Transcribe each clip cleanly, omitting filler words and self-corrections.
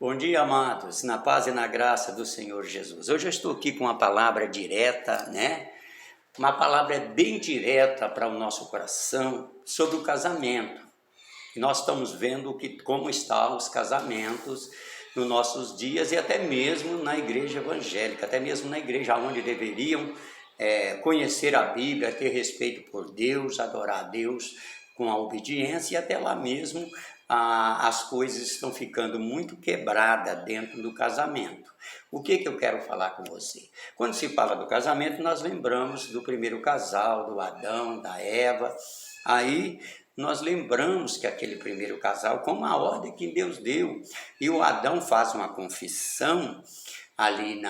Bom dia, amados, na paz e na graça do Senhor Jesus. Hoje eu estou aqui com uma palavra direta, Uma palavra bem direta para o nosso coração sobre o casamento. Nós estamos vendo como estão os casamentos nos nossos dias e até mesmo na igreja evangélica, até mesmo na igreja onde deveriam conhecer a Bíblia, ter respeito por Deus, adorar a Deus com a obediência, e até lá mesmo as coisas estão ficando muito quebradas dentro do casamento. O que eu quero falar com você? Quando se fala do casamento, nós lembramos do primeiro casal, do Adão, da Eva. Aí nós lembramos que aquele primeiro casal, com uma ordem que Deus deu, e o Adão faz uma confissão ali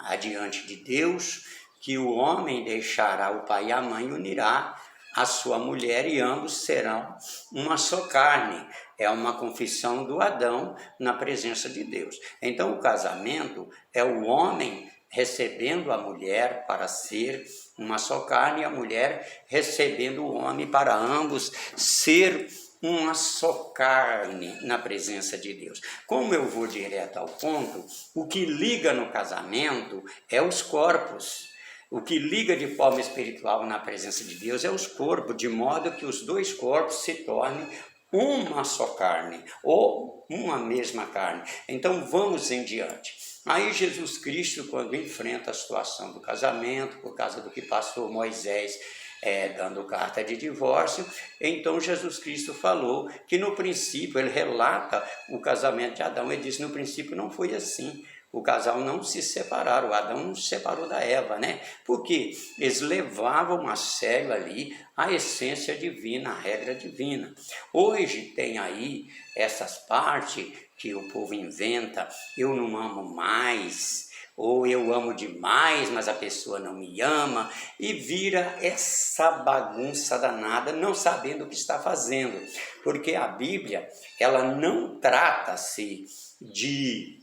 adiante de Deus, que o homem deixará o pai e a mãe e unirá a sua mulher e ambos serão uma só carne. É uma confissão do Adão na presença de Deus. Então o casamento é o homem recebendo a mulher para ser uma só carne e a mulher recebendo o homem para ambos ser uma só carne na presença de Deus. Como eu vou direto ao ponto, o que liga no casamento é os corpos. O que liga de forma espiritual na presença de Deus é os corpos, de modo que os dois corpos se tornem uma só carne, ou uma mesma carne. Então vamos em diante. Aí Jesus Cristo, quando enfrenta a situação do casamento, por causa do que passou Moisés dando carta de divórcio, então Jesus Cristo falou que no princípio, ele relata o casamento de Adão, ele diz: no princípio não foi assim. O casal não se separaram, o Adão não se separou da Eva, Porque eles levavam a sério ali a essência divina, a regra divina. Hoje tem aí essas partes que o povo inventa: eu não amo mais, ou eu amo demais, mas a pessoa não me ama, e vira essa bagunça danada, não sabendo o que está fazendo. Porque a Bíblia, ela não trata-se de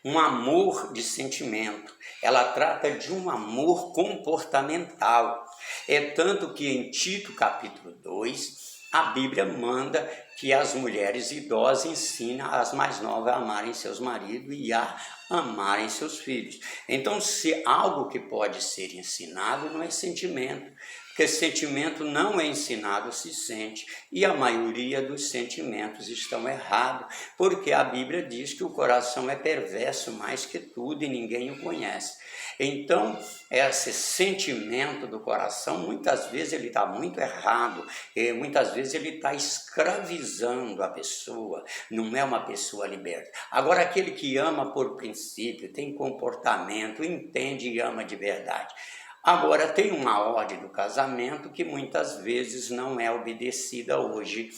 um amor de sentimento, ela trata de um amor comportamental. É tanto que em Tito capítulo 2, a Bíblia manda que as mulheres idosas ensinam as mais novas a amarem seus maridos e a amarem seus filhos. Então, se algo que pode ser ensinado não é sentimento, porque sentimento não é ensinado, se sente, e a maioria dos sentimentos estão errados, porque a Bíblia diz que o coração é perverso mais que tudo e ninguém o conhece. Então, esse sentimento do coração, muitas vezes ele está muito errado, e muitas vezes ele está escravizando a pessoa, não é uma pessoa liberta. Agora, aquele que ama por princípio, tem comportamento, entende e ama de verdade. Agora, tem uma ordem do casamento que muitas vezes não é obedecida hoje.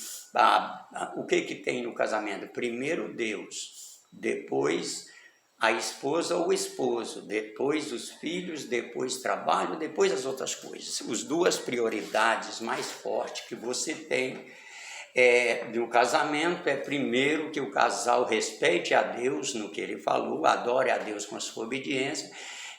O que tem no casamento? Primeiro Deus, depois a esposa ou o esposo, depois os filhos, depois trabalho, depois as outras coisas. As duas prioridades mais fortes que você tem no casamento é, primeiro, que o casal respeite a Deus no que ele falou, adore a Deus com a sua obediência,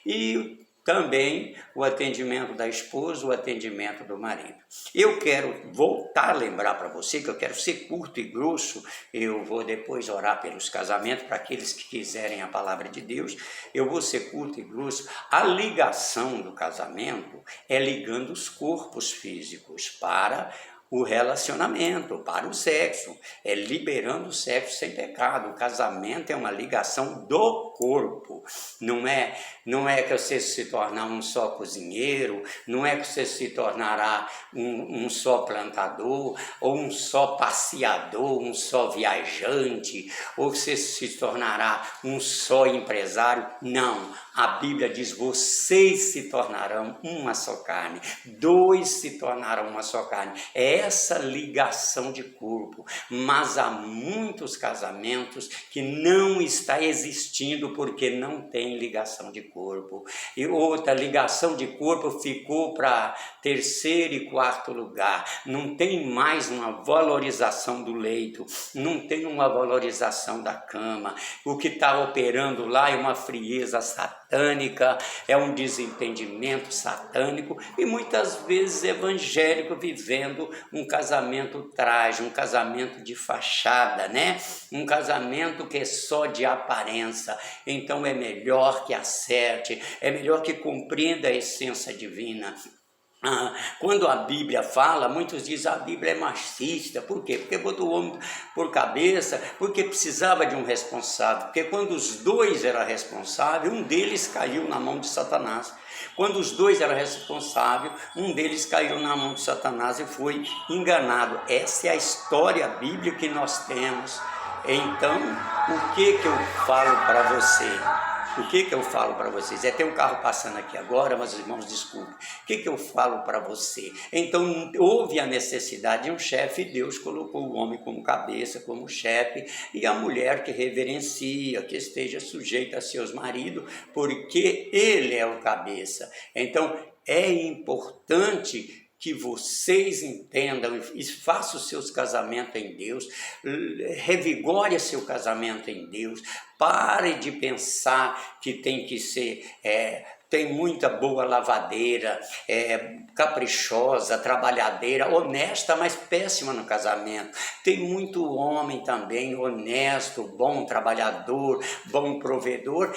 e também o atendimento da esposa, o atendimento do marido. Eu quero voltar a lembrar para você que eu quero ser curto e grosso. Eu vou depois orar pelos casamentos, para aqueles que quiserem a palavra de Deus. Eu vou ser curto e grosso. A ligação do casamento é ligando os corpos físicos para o relacionamento, para o sexo, é liberando o sexo sem pecado. O casamento é uma ligação do corpo, não é que você se tornar um só cozinheiro, não é que você se tornará um só plantador, ou um só passeador, um só viajante, ou você se tornará um só empresário. Não, a Bíblia diz: vocês se tornarão uma só carne, dois se tornarão uma só carne. É essa ligação de corpo, mas há muitos casamentos que não está existindo porque não tem ligação de corpo. E outra, ligação de corpo ficou para terceiro e quarto lugar. Não tem mais uma valorização do leito, não tem uma valorização da cama. O que está operando lá é uma frieza satânica, é um desentendimento satânico, e muitas vezes evangélico vivendo um casamento trágico, um casamento de fachada, né? Um casamento que é só de aparência. Então é melhor que acerte, é melhor que compreenda a essência divina. Quando a Bíblia fala, muitos dizem a Bíblia é machista. Por quê? Porque botou o homem por cabeça, porque precisava de um responsável. Porque quando os dois eram responsáveis, um deles caiu na mão de Satanás. Quando os dois eram responsáveis, um deles caiu na mão de Satanás e foi enganado. Essa é a história bíblica que nós temos. Então, o que eu falo para você? O que eu falo para vocês? Tem um carro passando aqui agora, mas irmãos, desculpe. O que eu falo para você? Então, houve a necessidade de um chefe, Deus colocou o homem como cabeça, como chefe, e a mulher que reverencia, que esteja sujeita a seus maridos, porque ele é o cabeça. Então, é importante que vocês entendam e façam os seus casamentos em Deus, revigore seu casamento em Deus, pare de pensar que tem que ser, tem muita boa lavadeira, caprichosa, trabalhadeira, honesta, mas péssima no casamento. Tem muito homem também honesto, bom trabalhador, bom provedor,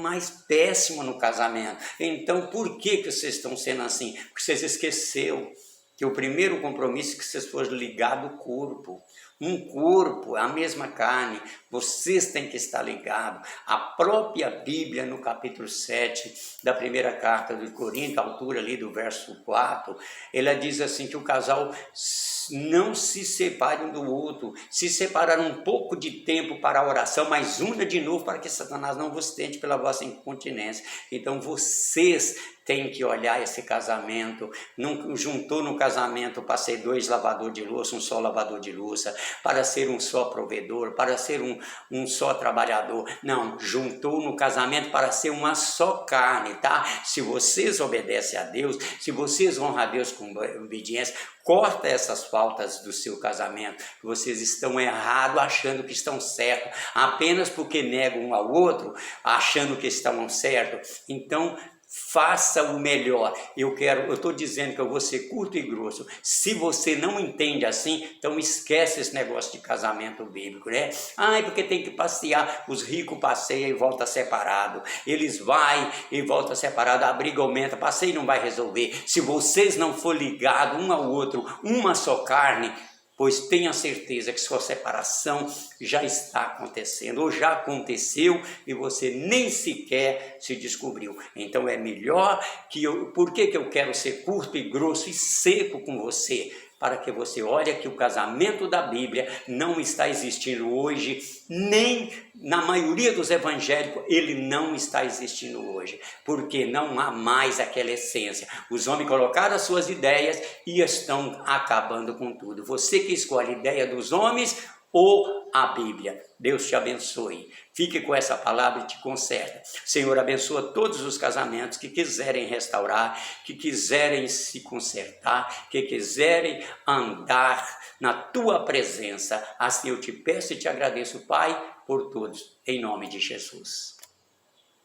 mas péssimo no casamento. Então, por que vocês estão sendo assim? Porque vocês esqueceram que o primeiro compromisso é que vocês foram ligados ao corpo. Um corpo, a mesma carne, vocês têm que estar ligados. A própria Bíblia, no capítulo 7 da primeira carta de Coríntios, a altura ali do verso 4, ela diz assim que o casal não se separe um do outro, se separar um pouco de tempo para a oração, mas una de novo para que Satanás não vos tente pela vossa incontinência. Então vocês têm que olhar esse casamento, não juntou no casamento para ser 2 lavadores de louça, um só lavador de louça, para ser um só provedor, para ser um só trabalhador. Não, juntou no casamento para ser uma só carne, tá? Se vocês obedecem a Deus, se vocês honram a Deus com obediência, corta essas faltas do seu casamento. Vocês estão errados achando que estão certos, apenas porque negam um ao outro, achando que estão certos. Então, faça o melhor. Eu estou dizendo que eu vou ser curto e grosso. Se você não entende assim, então esquece esse negócio de casamento bíblico, né? Porque tem que passear. Os ricos passeiam e voltam separado. Eles vão e voltam separado. A briga aumenta. Passeio não vai resolver. Se vocês não for ligados um ao outro, uma só carne, pois tenha certeza que sua separação já está acontecendo, ou já aconteceu e você nem sequer se descobriu. Então é melhor por que eu quero ser curto e grosso e seco com você? Para que você olhe que o casamento da Bíblia não está existindo hoje, nem na maioria dos evangélicos ele não está existindo hoje, porque não há mais aquela essência. Os homens colocaram as suas ideias e estão acabando com tudo. Você que escolhe a ideia dos homens ou a Bíblia. Deus te abençoe. Fique com essa palavra e te conserta. Senhor, abençoa todos os casamentos que quiserem restaurar, que quiserem se consertar, que quiserem andar na tua presença. Assim eu te peço e te agradeço, Pai, por todos, em nome de Jesus.